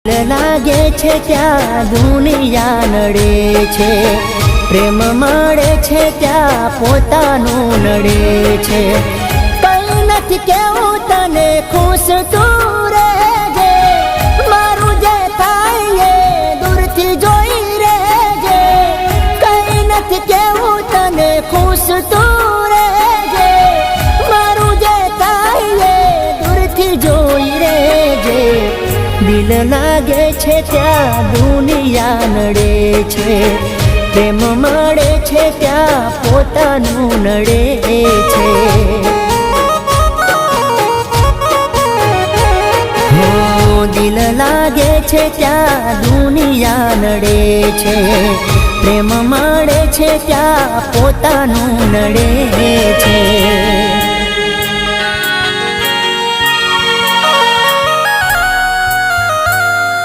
લાગે છે ત્યાં દુનિયા નડે છે, પ્રેમ મળે છે ત્યાં પોતાનું નડે છે. કઈ નથી કેવું તને ખુશ તું રહેજે, મારું જે થાય એ દૂરથી જોઈ રહેજે. કઈ નથી કેવું તને ખુશ તું રહેજે, મારું જે થાય એ દૂરથી જોઈ રહેજે. દિલ લાગે છે ત્યાં દુનિયા નડે છે, પ્રેમ મળે છે ત્યાં પોતાનું નડે છે. દિલ લાગે છે ત્યાં દુનિયા નડે છે, પ્રેમ મળે છે ત્યાં પોતાનું નડે છે.